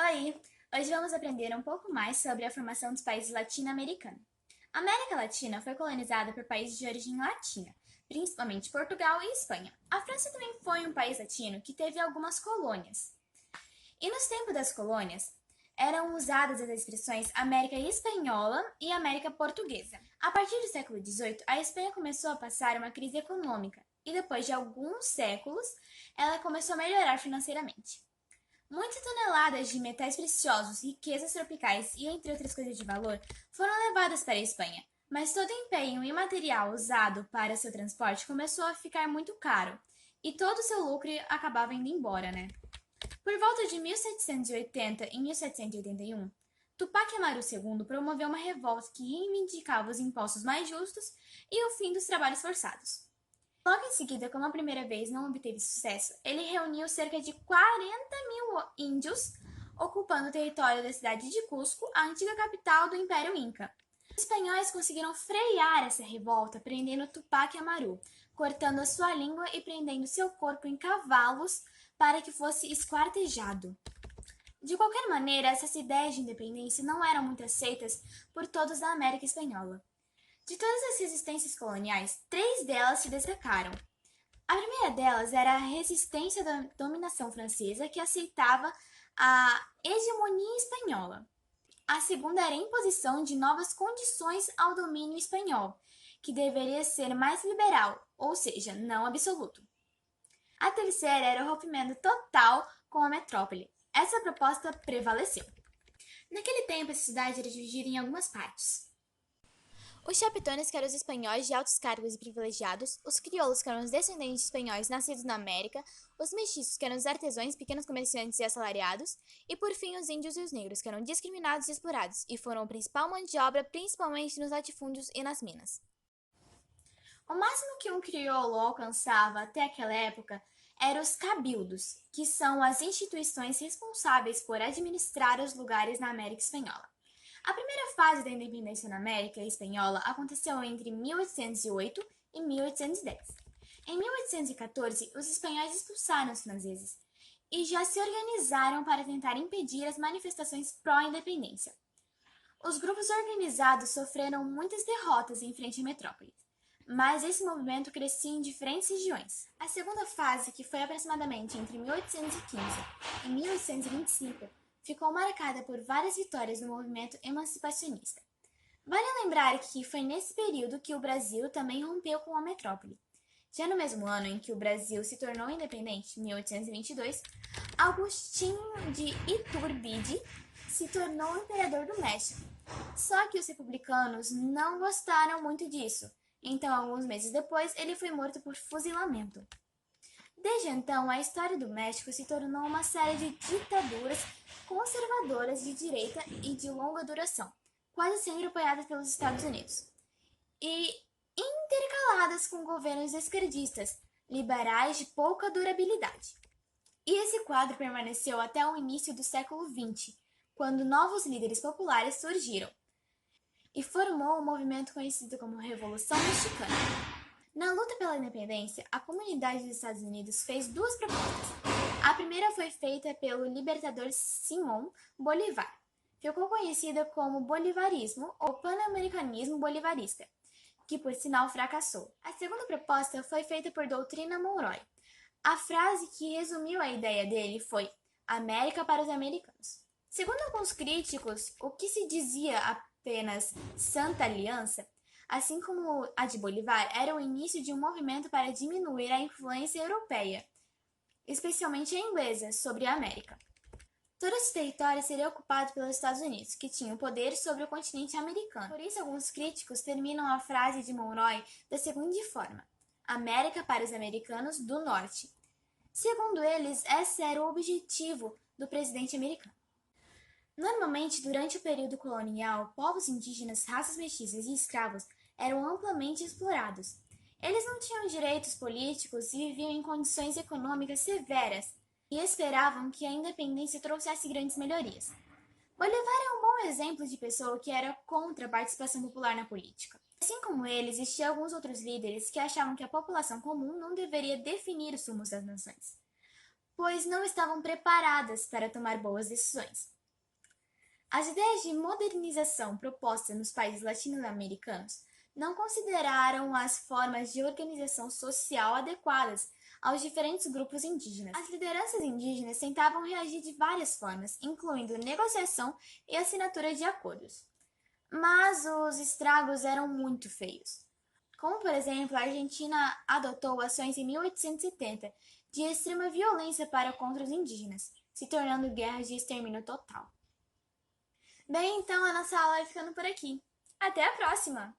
Fala aí! Hoje vamos aprender um pouco mais sobre a formação dos países latino-americanos. A América Latina foi colonizada por países de origem latina, principalmente Portugal e Espanha. A França também foi um país latino que teve algumas colônias. E nos tempos das colônias, eram usadas as expressões América Espanhola e América Portuguesa. A partir do século XVIII, a Espanha começou a passar uma crise econômica e depois de alguns séculos, ela começou a melhorar financeiramente. Muitas toneladas de metais preciosos, riquezas tropicais e entre outras coisas de valor foram levadas para a Espanha, mas todo o empenho e material usado para seu transporte começou a ficar muito caro e todo o seu lucro acabava indo embora, né? Por volta de 1780 e 1781, Tupac Amaru II promoveu uma revolta que reivindicava os impostos mais justos e o fim dos trabalhos forçados. Logo em seguida, como a primeira vez não obteve sucesso, ele reuniu cerca de 40.000 índios, ocupando o território da cidade de Cusco, a antiga capital do Império Inca. Os espanhóis conseguiram frear essa revolta prendendo Tupac Amaru, cortando a sua língua e prendendo seu corpo em cavalos para que fosse esquartejado. De qualquer maneira, essas ideias de independência não eram muito aceitas por todos da América Espanhola. De todas as resistências coloniais, 3 delas se destacaram. A primeira delas era a resistência da dominação francesa, que aceitava a hegemonia espanhola. A segunda era a imposição de novas condições ao domínio espanhol, que deveria ser mais liberal, ou seja, não absoluto. A terceira era o rompimento total com a metrópole. Essa proposta prevaleceu. Naquele tempo, a cidade era dividida em algumas partes. Os chapetones, que eram os espanhóis de altos cargos e privilegiados, os crioulos, que eram os descendentes de espanhóis nascidos na América, os mestiços, que eram os artesãos, pequenos comerciantes e assalariados, e por fim os índios e os negros, que eram discriminados e explorados, e foram a principal mão de obra, principalmente nos latifúndios e nas minas. O máximo que um crioulo alcançava até aquela época eram os cabildos, que são as instituições responsáveis por administrar os lugares na América Espanhola. A primeira fase da independência na América Espanhola aconteceu entre 1808 e 1810. Em 1814, os espanhóis expulsaram os franceses e já se organizaram para tentar impedir as manifestações pró-independência. Os grupos organizados sofreram muitas derrotas em frente à metrópole, mas esse movimento crescia em diferentes regiões. A segunda fase, que foi aproximadamente entre 1815 e 1825, ficou marcada por várias vitórias no movimento emancipacionista. Vale lembrar que foi nesse período que o Brasil também rompeu com a metrópole. Já no mesmo ano em que o Brasil se tornou independente, 1822, Agostinho de Iturbide se tornou imperador do México. Só que os republicanos não gostaram muito disso, então alguns meses depois ele foi morto por fuzilamento. Desde então, a história do México se tornou uma série de ditaduras conservadoras de direita e de longa duração, quase sempre apoiadas pelos Estados Unidos, e intercaladas com governos esquerdistas, liberais de pouca durabilidade. E esse quadro permaneceu até o início do século XX, quando novos líderes populares surgiram, e formou um movimento conhecido como Revolução Mexicana. Na luta pela independência, a comunidade dos Estados Unidos fez 2 propostas. A primeira foi feita pelo libertador Simón Bolívar. Ficou conhecida como bolivarismo ou pan-americanismo bolivarista, que por sinal fracassou. A segunda proposta foi feita por Doutrina Monroe. A frase que resumiu a ideia dele foi América para os americanos. Segundo alguns críticos, o que se dizia apenas Santa Aliança, assim como a de Bolívar, era o início de um movimento para diminuir a influência europeia, especialmente a inglesa, sobre a América. Todo esse território seria ocupado pelos Estados Unidos, que tinham poder sobre o continente americano. Por isso, alguns críticos terminam a frase de Monroe da seguinte forma: América para os americanos do Norte. Segundo eles, esse era o objetivo do presidente americano. Normalmente, durante o período colonial, povos indígenas, raças mestiças e escravos eram amplamente explorados. Eles não tinham direitos políticos e viviam em condições econômicas severas e esperavam que a independência trouxesse grandes melhorias. Bolívar é um bom exemplo de pessoa que era contra a participação popular na política. Assim como ele, existiam alguns outros líderes que achavam que a população comum não deveria definir os rumos das nações, pois não estavam preparadas para tomar boas decisões. As ideias de modernização propostas nos países latino-americanos não consideraram as formas de organização social adequadas aos diferentes grupos indígenas. As lideranças indígenas tentavam reagir de várias formas, incluindo negociação e assinatura de acordos. Mas os estragos eram muito feios. Como, por exemplo, a Argentina adotou ações em 1870 de extrema violência para contra os indígenas, se tornando guerras de extermínio total. Bem, então a nossa aula vai ficando por aqui. Até a próxima!